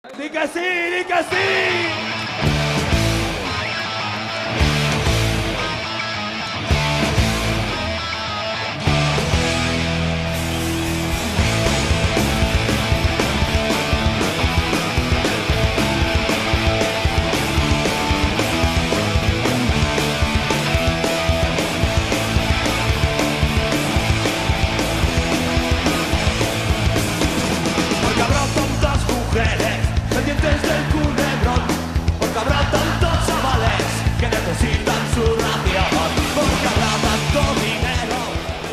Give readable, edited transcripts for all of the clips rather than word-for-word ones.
¡Di que sí, di que sí! Porque habrá tantas mujeres pendientes del culebrón, porque habrá tantos chavales que necesitan su ración, porque habrá tanto dinero.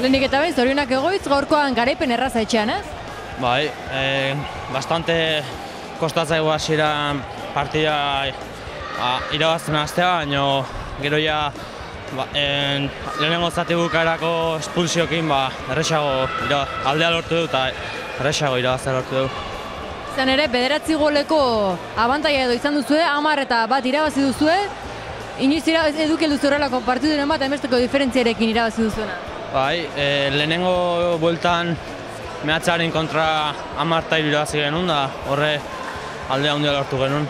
Lehenik eta behin, zorionak egoitz, gaurkoan garaipen erraza etxean, ez? Bai, bastante kostatzaigu hasieran partida irabazten hastea, baina gero ja lehenengo zati bukaerako espulsioekin erresago aldea lortu du eta erresago irabaztea lortu du. Izan ere, 9 goleko abantaia edo izan duzue, 10 eta bat irabazi duzue, inoiz eduki duzu horrelako partiduren bat, hainbesteko diferentziarekin irabazi duzuena. Bai, lehenengo bueltan mehatxaren kontra 10-3 irabazi genuen da horre aldea handia lortu genuen.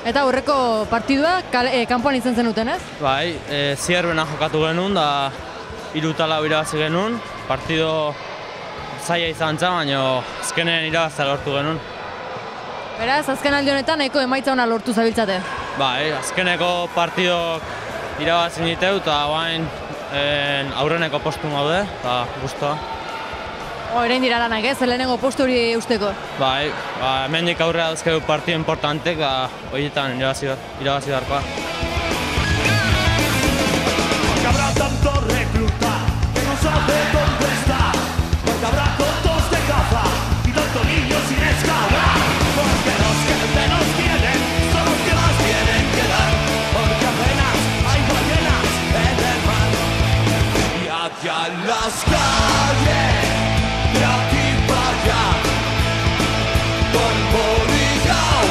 Eta aurreko partidua kanpoan izan zenuten, ez? Bai, Zierbena jokatu genuen da 3-4 irabazi genuen, partido zaila izan zen, baina azkenen irabaztea lortu genuen. Beraz, azken aldi honetan nahiko emaitza ona lortu zabiltzate. Bai, azkeneko partidok irabazin diteu eta bain aurreneko postun gaude, eta guztua. Orain dira lanak, ez? Lehenengo postu hori eusteko. Bai, hemendik aurrera dauzkegu partido importantek, horietan irabazi beharkoa. Porque habrá tanto recluta que no sabe dónde está, porque habrá tontos de caza y tantos niños sin escala, porque los que menos tienen son los que más tienen que dar, porque apenas hay ballenas en el mar. Y hacia las calles, de aquí para allá, con Borigao,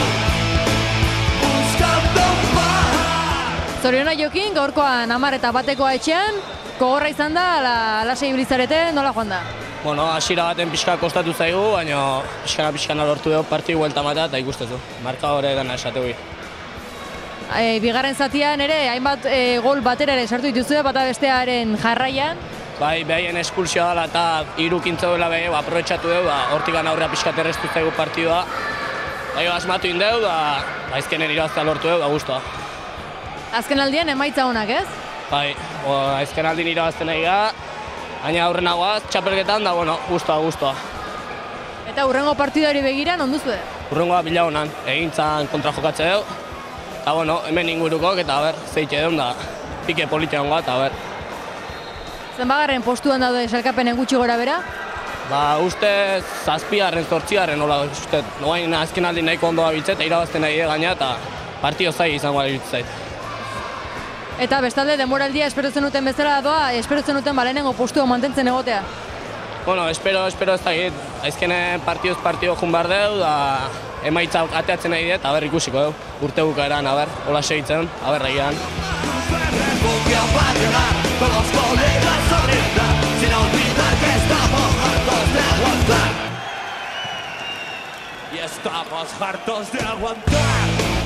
buscando paz. Zoriona jokin, gaurkoan 10 eta batekoa etxean, gogorra izan da, lasai ibilizarete, nola joan da? Bueno, hasiera baten pixka kostatu zaigu, baina pixkana lortu dugu partidu buelta matea eta ikustezu. Marka hori gana esategu. Bigarren zatian ere, hainbat gol batera ere sartu dituzue, bata bestearen jarraian. Bai, behaien espulsioa dela eta 3 kintzo dela behi, aprobetxatu dugu, hortikan aurrera pixka terreztu zaigu partidua. Bai, asmatu indeu, aizkenen irabaztea lortu dugu, guztua. Azken aldian emaitza honak, ez? Bai, aizken aldin irabazten nahi ga, baina aurrenagoaz, txapelketan da, bueno, guztua. Eta hurrengo partidari begiran onduzue? Hurrengoa bila honan, egintzan kontra jokatze dugu, eta bueno, hemen ingurukok eta zeitxe dugu da, pike politia hongoa, eta Zenbagarren postuan daude sailkapenen gutxi gora bera? Uste 7. 8. nola uste, noain azken aldin nahiko ondo gabiltze eta irabazten nahi gaina eta partio zai izango gabiltze zait. Eta bestalde, denboraldia espero zenuten bezala doa, espero zenuten lehenengo postua mantentzen egotea? Bueno, espero ez dakit, aizkenen partioz jun behar dugu, da emaitza ateatzen nahi dut, aber ikusiko dugu, urte bukaeran, hola segitzen, egian. Refugio para llegar, con los colegas a brindar, sin olvidar que estamos hartos de aguantar. Y estamos hartos de aguantar.